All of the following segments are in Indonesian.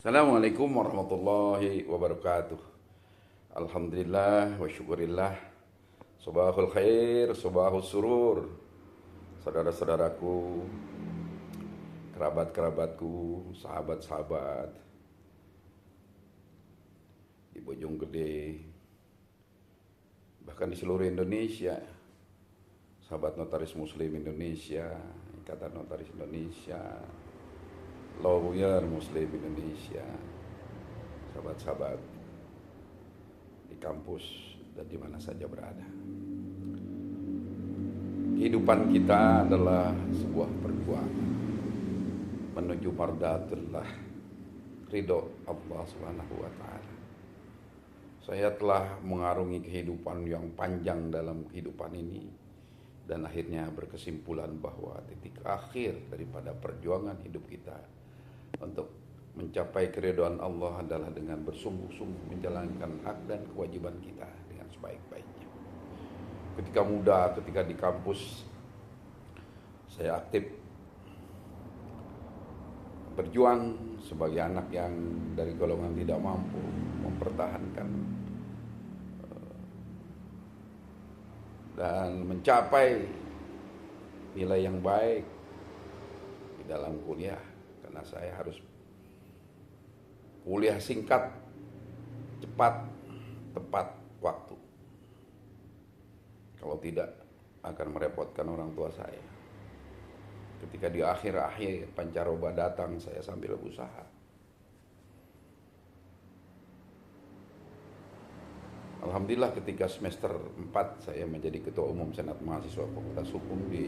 Assalamualaikum warahmatullahi wabarakatuh. Alhamdulillah wa syukurillah. Subahul khair, subahul surur. Saudara-saudaraku, kerabat-kerabatku, sahabat-sahabat di Bojonggede, bahkan di seluruh Indonesia, sahabat notaris muslim Indonesia, Ikatan Notaris Indonesia, lawyer muslim Indonesia, sahabat-sahabat di kampus dan di mana saja berada. Kehidupan kita adalah sebuah perjuangan menuju mardatullah, ridho Allah Subhanahu wa taala. Saya telah mengarungi kehidupan yang panjang dalam kehidupan ini dan akhirnya berkesimpulan bahwa titik akhir daripada perjuangan hidup kita untuk mencapai keridhaan Allah adalah dengan bersungguh-sungguh menjalankan hak dan kewajiban kita dengan sebaik-baiknya. Ketika muda, ketika di kampus, saya aktif berjuang sebagai anak yang dari golongan tidak mampu mempertahankan dan mencapai nilai yang baik di dalam kuliah, karena saya harus kuliah singkat, cepat, tepat waktu. Kalau tidak akan merepotkan orang tua saya. Ketika di akhir-akhir pancaroba datang, saya sambil berusaha. Alhamdulillah ketika semester 4 saya menjadi ketua umum Senat Mahasiswa Fakultas Hukum di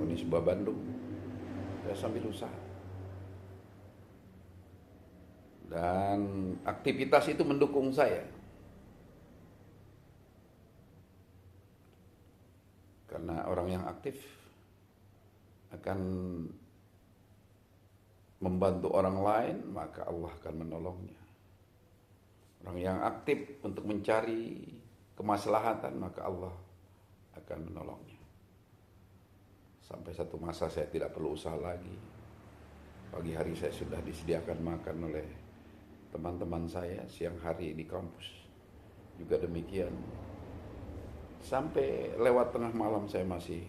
Unisba Bandung. Saya sambil usaha. Dan aktivitas itu mendukung saya. Karena orang yang aktif akan membantu orang lain, maka Allah akan menolongnya. Orang yang aktif untuk mencari kemaslahatan, maka Allah akan menolongnya. Sampai satu masa saya tidak perlu usaha lagi. Pagi hari saya sudah disediakan makan oleh teman-teman saya, siang hari di kampus juga demikian. Sampai lewat tengah malam saya masih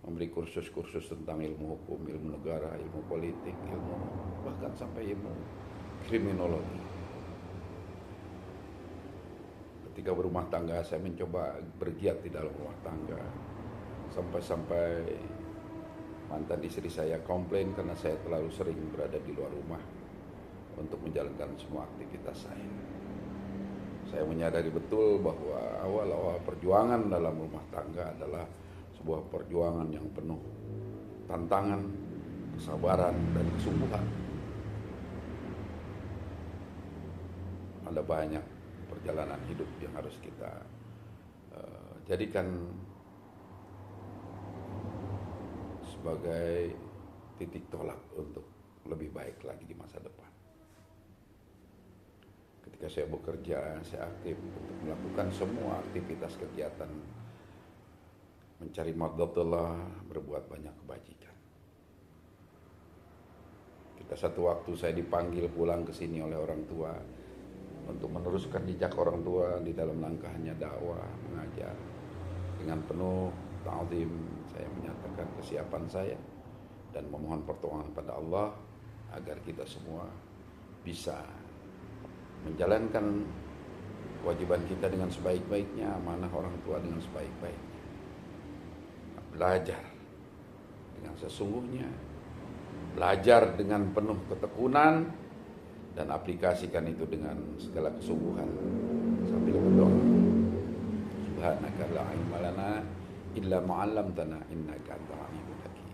memberi kursus-kursus tentang ilmu hukum, ilmu negara, ilmu politik, ilmu bahkan sampai ilmu kriminologi. Ketika berumah tangga saya mencoba bergiat di dalam rumah tangga. Sampai-sampai mantan istri saya komplain karena saya terlalu sering berada di luar rumah untuk menjalankan semua aktivitas saya. Saya menyadari betul bahwa awal-awal perjuangan dalam rumah tangga adalah sebuah perjuangan yang penuh tantangan, kesabaran, dan kesungguhan. Ada banyak perjalanan hidup yang harus kita jadikan sebagai titik tolak untuk lebih baik lagi di masa depan. Ketika saya bekerja, saya aktif untuk melakukan semua aktivitas kegiatan mencari mardatullah, berbuat banyak kebajikan. Ketika satu waktu saya dipanggil pulang ke sini oleh orang tua untuk meneruskan jejak orang tua di dalam langkahnya dakwah, mengajar. Dengan penuh ta'zim saya menyatakan kesiapan saya dan memohon pertolongan pada Allah agar kita semua bisa menjalankan kewajiban kita dengan sebaik-baiknya, amanah orang tua dengan sebaik-baiknya. Belajar dengan sesungguhnya, belajar dengan penuh ketekunan, dan aplikasikan itu dengan segala kesungguhan sambil berdoa. Subhanaka la ilma lana illa ma 'allamtana innaka antal alimul hakim.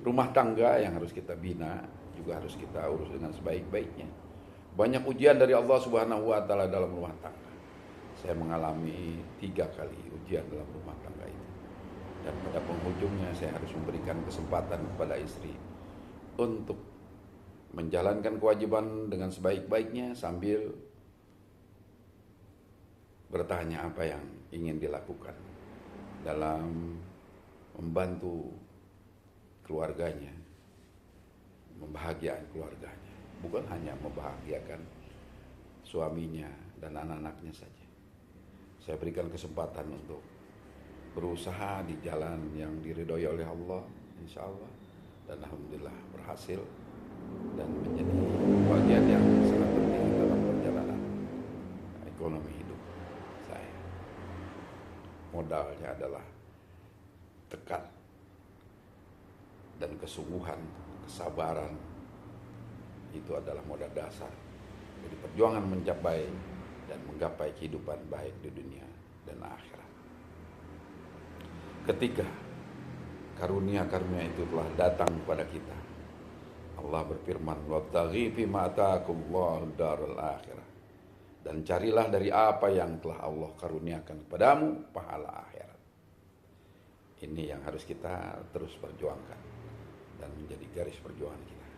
Rumah tangga yang harus kita bina juga harus kita urus dengan sebaik-baiknya. Banyak ujian dari Allah Subhanahu wa taala dalam rumah tangga. Saya mengalami 3 kali ujian dalam rumah tangga itu. Dan pada penghujungnya saya harus memberikan kesempatan kepada istri untuk menjalankan kewajiban dengan sebaik-baiknya sambil bertanya apa yang ingin dilakukan dalam membantu keluarganya, membahagiakan keluarganya, bukan hanya membahagiakan suaminya dan anak-anaknya saja. Saya berikan kesempatan untuk berusaha di jalan yang diridhoi oleh Allah, insya Allah, dan alhamdulillah berhasil dan menjadi bagian yang sangat penting dalam perjalanan ekonomi hidup saya. Modalnya adalah tekad dan kesungguhan, kesabaran. Itu adalah modal dasar. Jadi perjuangan mencapai dan menggapai kehidupan baik di dunia dan akhirat. Ketika karunia-karunia itu telah datang kepada kita, Allah berfirman, "Wabtaghi fima ataakumullahu darul akhirah." Dan carilah dari apa yang telah Allah karuniakan kepadamu, pahala akhirat. Ini yang harus kita terus perjuangkan dan menjadi garis perjuangan kita.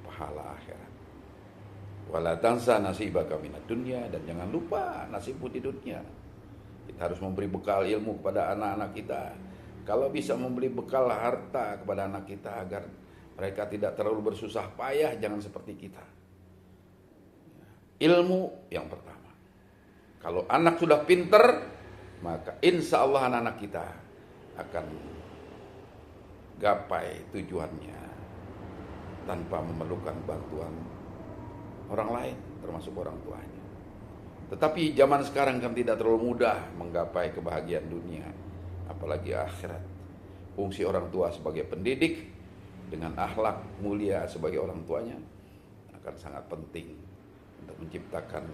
Pahala akhirat. Wala tansa nasibaka minad dunya, dan jangan lupa nasibmu di dunia. Kita harus memberi bekal ilmu kepada anak-anak kita. Kalau bisa memberi bekal harta kepada anak kita agar mereka tidak terlalu bersusah payah, jangan seperti kita. Ilmu yang pertama. Kalau anak sudah pinter, maka insya Allah anak-anak kita akan gapai tujuannya tanpa memerlukan bantuan orang lain, termasuk orang tuanya. Tetapi zaman sekarang kan tidak terlalu mudah menggapai kebahagiaan dunia, apalagi akhirat. Fungsi orang tua sebagai pendidik dengan akhlak mulia sebagai orang tuanya akan sangat penting untuk menciptakan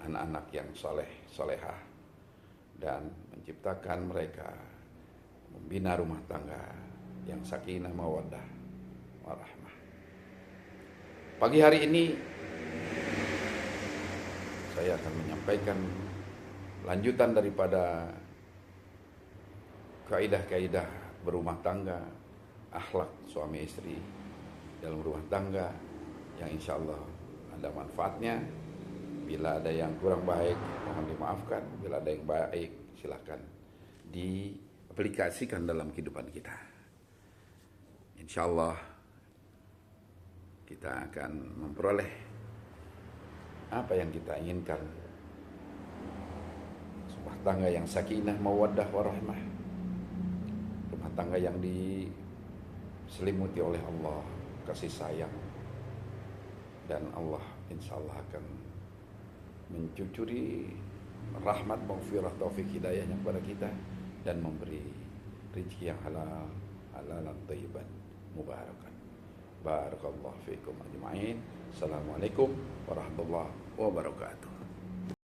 anak-anak yang soleh, solehah, dan menciptakan mereka membina rumah tangga yang sakinah mawaddah warahmah. Pagi hari ini saya akan menyampaikan lanjutan daripada kaidah-kaidah berumah tangga, akhlak suami istri dalam rumah tangga yang insya Allah ada manfaatnya. Bila ada yang kurang baik, mohon dimaafkan. Bila ada yang baik, silakan diaplikasikan dalam kehidupan kita. Insya Allah kita akan memperoleh apa yang kita inginkan. Rumah tangga yang sakinah, mawaddah, warahmah. Rumah tangga yang diselimuti oleh Allah, kasih sayang. Dan Allah insya Allah akan mencucuri rahmat, maghfirah, taufik, hidayahnya kepada kita dan memberi rezeki yang halal, halalan thayyiban, mubarakan. Barakallahu fiikum ajma'in. Assalamualaikum warahmatullahi wabarakatuh.